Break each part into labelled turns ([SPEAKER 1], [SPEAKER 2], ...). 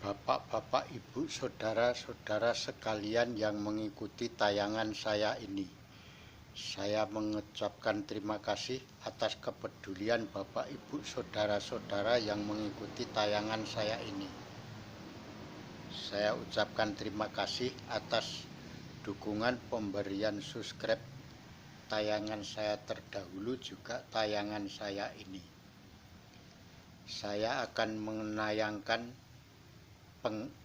[SPEAKER 1] Bapak-bapak, ibu, saudara-saudara sekalian yang mengikuti tayangan saya ini. Saya mengucapkan terima kasih atas kepedulian Bapak, Ibu, saudara-saudara yang mengikuti tayangan saya ini. Saya ucapkan terima kasih atas dukungan pemberian subscribe tayangan saya terdahulu, juga tayangan saya ini. Saya akan menayangkan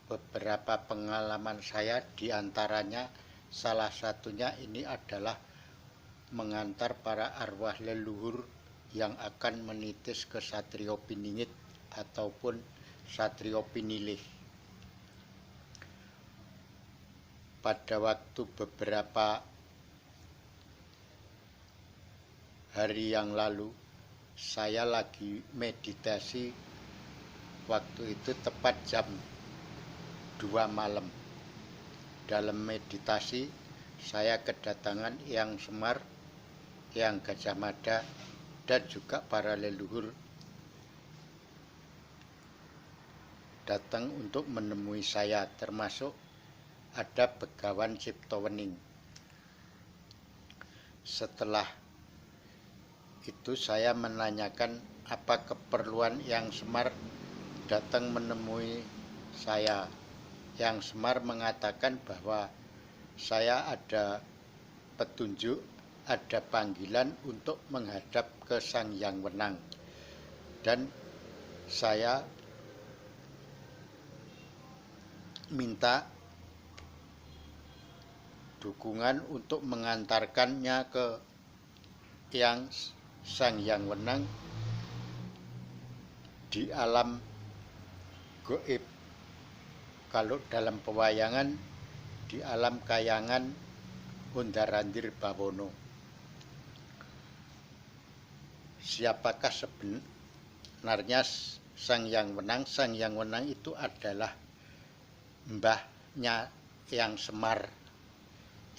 [SPEAKER 1] beberapa pengalaman saya, diantaranya salah satunya ini adalah mengantar para arwah leluhur yang akan menitis ke Satrio Piningit ataupun Satrio Pinilih. Pada waktu beberapa hari yang lalu, saya lagi meditasi. Waktu itu tepat jam 2 malam. Dalam meditasi, saya kedatangan Eyang Semar, Eyang Gajah Mada, dan juga para leluhur datang untuk menemui saya, termasuk ada Begawan Ciptowening. Setelah itu saya menanyakan apa keperluan Eyang Semar datang menemui saya. Eyang Semar mengatakan bahwa saya ada petunjuk, ada panggilan untuk menghadap ke Sang Hyang Wenang, dan saya minta dukungan untuk mengantarkannya ke Sang Hyang Wenang di alam gaib. Kalau dalam pewayangan, di alam kayangan Undarandir Bawono. Siapakah sebenarnya Sang Hyang Wenang? Sang Hyang Wenang itu adalah mbahnya Eyang Semar.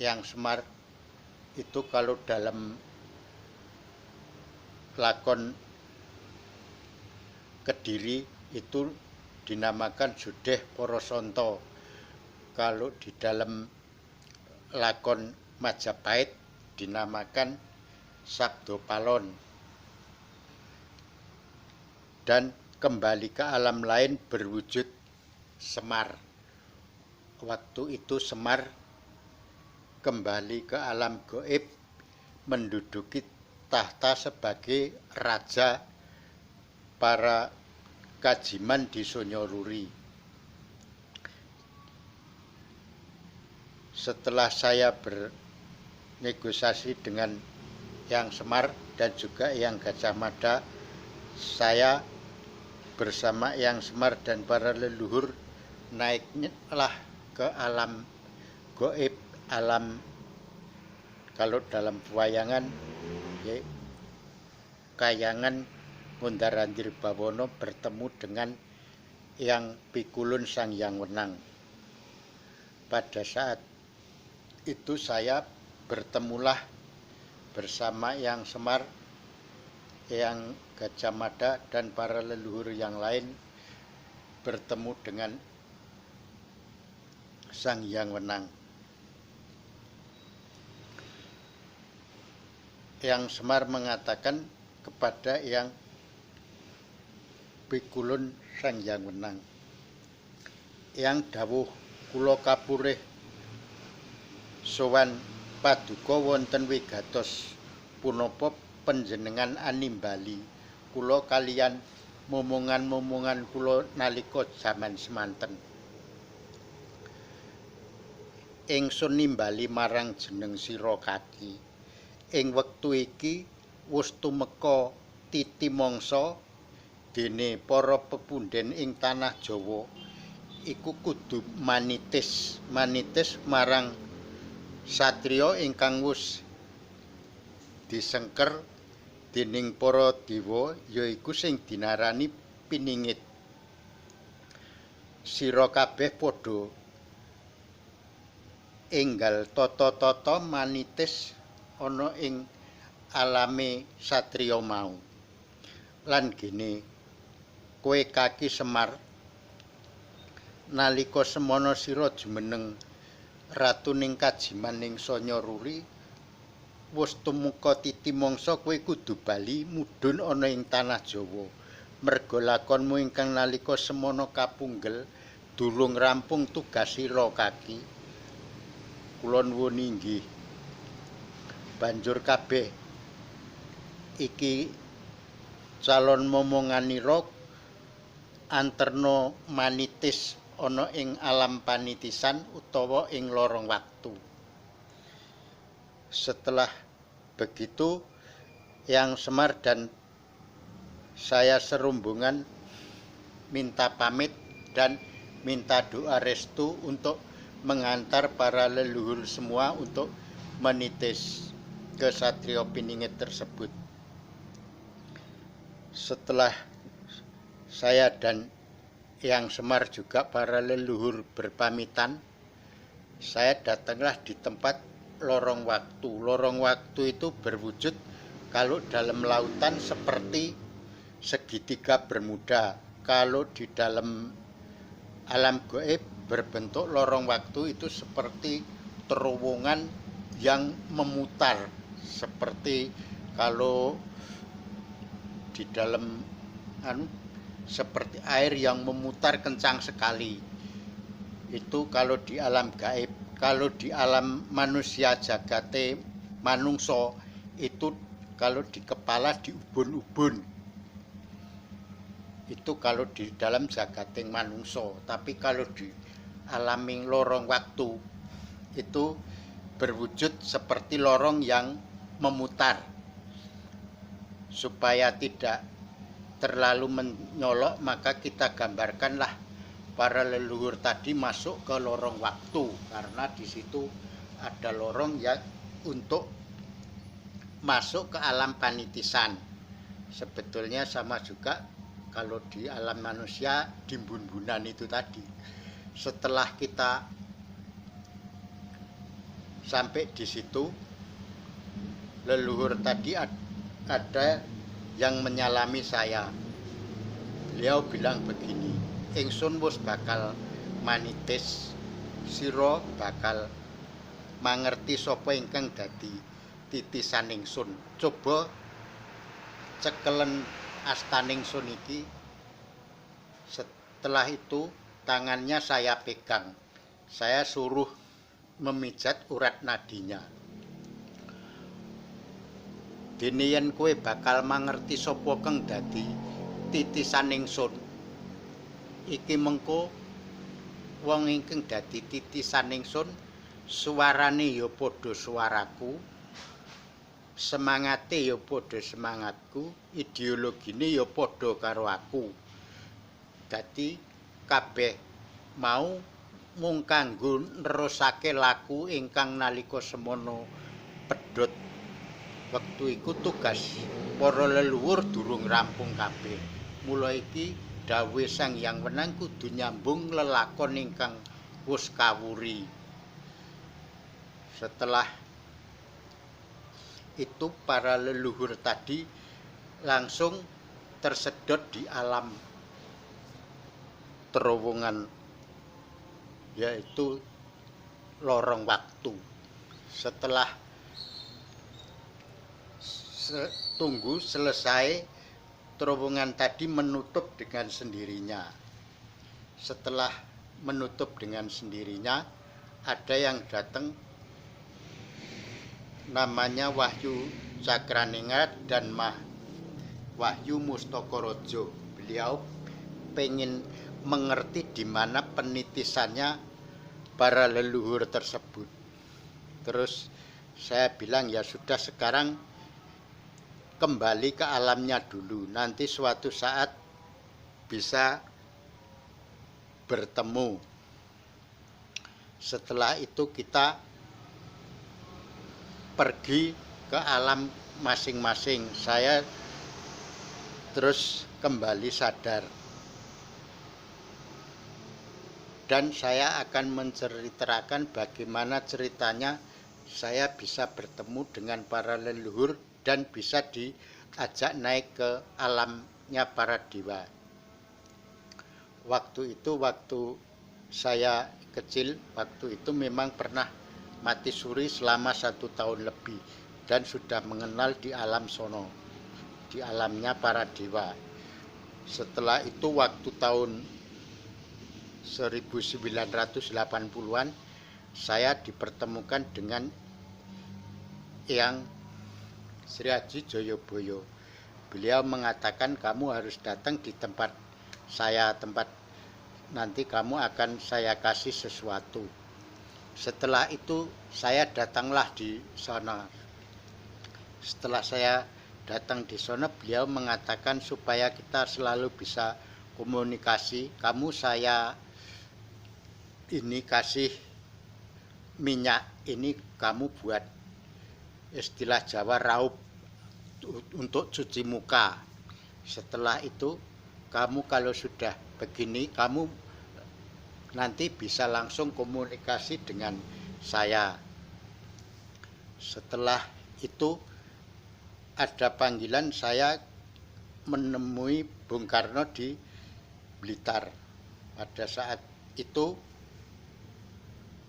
[SPEAKER 1] Eyang Semar itu kalau dalam lakon Kediri itu dinamakan Jodeh Porosonto. Kalau di dalam lakon Majapahit dinamakan Sabdo Palon. Dan kembali ke alam lain berwujud Semar. Waktu itu Semar kembali ke alam gaib, menduduki tahta sebagai raja para Kajiman di Sonyoruri. Setelah saya bernegosiasi dengan Eyang Semar dan juga Eyang Gajah Mada, saya bersama Eyang Semar dan para leluhur naiklah ke alam gaib, alam kalau dalam pewayangan kayangan Undarandir Bawono, bertemu dengan Eyang Pikulun Sang Hyang Wenang. Pada saat itu saya bertemulah bersama Eyang Semar, Eyang Gajah Mada, dan para leluhur yang lain, bertemu dengan Sang Hyang Wenang. Eyang Semar mengatakan kepada Eyang Pikulun Sang Hyang Wenang, Eyang dawuh kula kapurih sowan paduka wonten wigatos punapa panjenengan animbali kula kaliyan momongan-momongan kula nalika jaman semanten. Ingsun nimbali marang jeneng sira kaki. Ing wektu iki wus tumeka titi mangsa dene para pepundhen ing tanah Jawa iku kudu manitis marang satriya ingkang wis disengker dening para dewa, yaiku sing dinarani Piningit. Sira kabeh padha enggal tata-tata manitis ana ing alame satriya mau. Lan gene kowe Kaki Semar nalika semana sira jumeneng ratuning kajimaning Sanya Ruri wis tumeka titi mangsa kowe kudu bali mudhun ana ing tanah Jawa. Merga lakonmu ingkang nalika semana kapunggel durung rampung tugas sira kaki. Kula nuwun inggih. Banjur kabeh iki calon momonganira anterna manitis ana ing alam panitisan utawa ing lorong waktu. Setelah begitu, Yang Semar dan saya serumbungan minta pamit dan minta doa restu untuk mengantar para leluhur semua untuk menitis ke Satrio Piningit tersebut. Setelah saya dan Yang Semar juga para leluhur berpamitan, saya datanglah di tempat lorong waktu. Lorong waktu itu berwujud kalau dalam lautan seperti segitiga bermuda. Kalau di dalam alam gaib berbentuk lorong waktu itu seperti terowongan yang memutar. Seperti kalau di dalam seperti air yang memutar kencang sekali. Itu kalau di alam gaib. Kalau di alam manusia jagate manungso itu kalau di kepala diubun-ubun. Itu kalau di dalam jagating manungso. Tapi kalau di alaming lorong waktu itu berwujud seperti lorong yang memutar. Supaya tidak terlalu menyolok, maka kita gambarkanlah para leluhur tadi masuk ke lorong waktu, karena di situ ada lorong yang untuk masuk ke alam panitisan. Sebetulnya sama juga kalau di alam manusia dimbun-bunan itu tadi. Setelah kita sampai di situ, leluhur tadi ada yang menyalami saya. Beliau bilang begini, ingsun wis bakal manitis, sira bakal mangerti sapa ingkang dadi titisan ingsun. Coba cekelen astaning sun iki. Setelah itu tangannya saya pegang. Saya suruh memijat urat nadinya. Dene yen kowe bakal mangerti sapa kang dadi titisan ingsun. Iki mengko wong ingkang dadi titisan ingsun suarane ya padha suaraku, semangate ya padha semangatku, ideologine ya padha karo aku. Dadi kabeh mau mung kanggo nerusake laku ingkang nalika semana pedhot wektu iku tugas para leluhur durung rampung kabeh. Mula iki dawuh Sang Hyang Wenang kudu nyambung lelakon ingkang wis kawuri. Setelah itu para leluhur tadi langsung tersedot di alam terowongan, yaitu lorong waktu. Setelah tunggu selesai, terowongan tadi menutup dengan sendirinya. Setelah menutup dengan sendirinya, ada yang datang namanya Wahyu Cakraningrat dan Wahyu Mustakarojo. Beliau pengen mengerti di mana penitisannya para leluhur tersebut. Terus saya bilang, ya sudah, sekarang kembali ke alamnya dulu. Nanti suatu saat bisa bertemu. Setelah itu kita pergi ke alam masing-masing. Saya terus kembali sadar. Dan saya akan menceritakan bagaimana ceritanya saya bisa bertemu dengan para leluhur dan bisa diajak naik ke alamnya para dewa. Waktu itu, waktu saya kecil waktu itu memang pernah mati suri selama 1 tahun lebih dan sudah mengenal di alam sono, di alamnya para dewa. Setelah itu waktu tahun 1980-an saya dipertemukan dengan Eyang Sri Aji Joyoboyo. Beliau mengatakan kamu harus datang di tempat saya, tempat nanti kamu akan saya kasih sesuatu. Setelah itu saya datanglah di sana. Setelah saya datang di sana, beliau mengatakan supaya kita selalu bisa komunikasi. Kamu saya ini kasih minyak, ini kamu buat istilah Jawa raup untuk cuci muka. Setelah itu kamu kalau sudah begini, kamu nanti bisa langsung komunikasi dengan saya. Setelah itu ada panggilan saya menemui Bung Karno di Blitar. Pada saat itu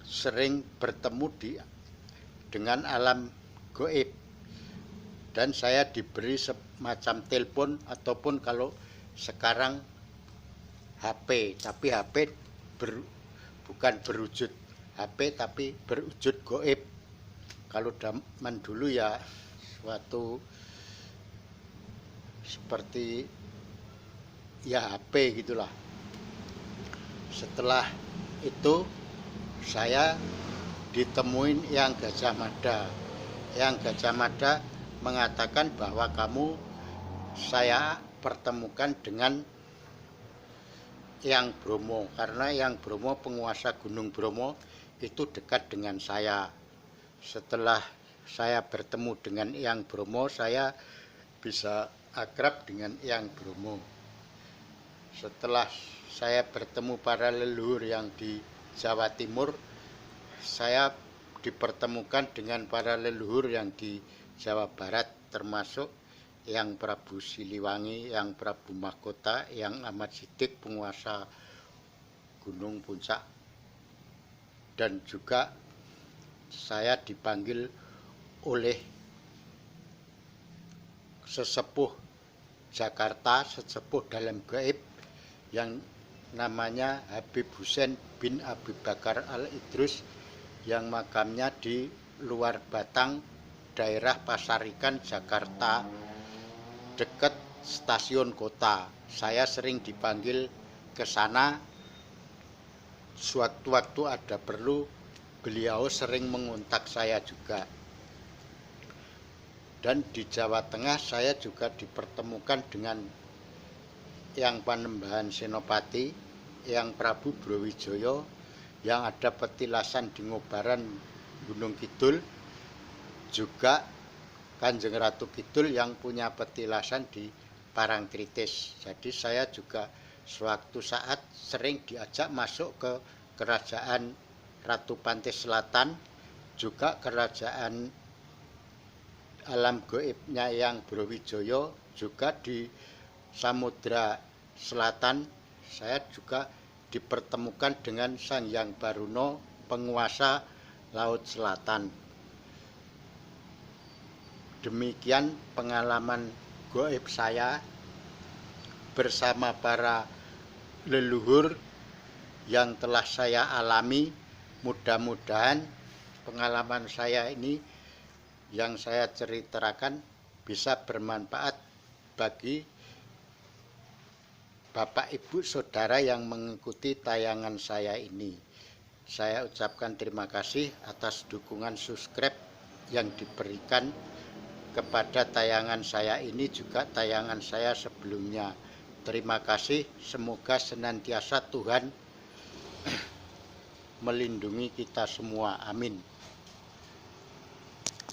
[SPEAKER 1] sering bertemu dengan alam gaib dan saya diberi semacam telepon ataupun kalau sekarang HP, tapi HP bukan berwujud HP tapi berwujud gaib. Kalau zaman dulu ya suatu seperti ya HP gitulah. Setelah itu saya ditemuin Eyang Gajah Mada. Eyang Gajah Mada mengatakan bahwa kamu saya pertemukan dengan Eyang Bromo, karena Eyang Bromo penguasa Gunung Bromo itu dekat dengan saya. Setelah saya bertemu dengan Eyang Bromo, saya bisa akrab dengan Eyang Bromo. Setelah saya bertemu para leluhur yang di Jawa Timur, saya dipertemukan dengan para leluhur yang di Jawa Barat, termasuk Eyang Prabu Siliwangi, Eyang Prabu Mahkota, Eyang Ahmad Siddiq, penguasa Gunung Puncak. Dan juga saya dipanggil oleh sesepuh Jakarta, sesepuh dalam gaib yang namanya Habib Hussein bin Abi Bakar Al-Idrus, yang makamnya di luar Batang, daerah Pasar Ikan, Jakarta, dekat stasiun kota. Saya sering dipanggil ke sana. Sewaktu-waktu ada perlu, beliau sering mengontak saya juga. Dan di Jawa Tengah saya juga dipertemukan dengan Eyang Panembahan Senopati, Eyang Prabu Brawijaya, yang ada petilasan di Ngobaran Gunung Kidul, juga Kanjeng Ratu Kidul yang punya petilasan di Parangtritis. Jadi saya juga suatu saat sering diajak masuk ke kerajaan Ratu Pantai Selatan, juga kerajaan alam gaibnya Eyang Brawijaya, juga di Samudra Selatan. Saya juga dipertemukan dengan Sang Hyang Baruno, penguasa Laut Selatan. Demikian pengalaman gaib saya bersama para leluhur yang telah saya alami. Mudah-mudahan pengalaman saya ini yang saya ceritakan bisa bermanfaat bagi Bapak, Ibu, Saudara yang mengikuti tayangan saya ini. Saya ucapkan terima kasih atas dukungan subscribe yang diberikan kepada tayangan saya ini, juga tayangan saya sebelumnya. Terima kasih, semoga senantiasa Tuhan melindungi kita semua. Amin.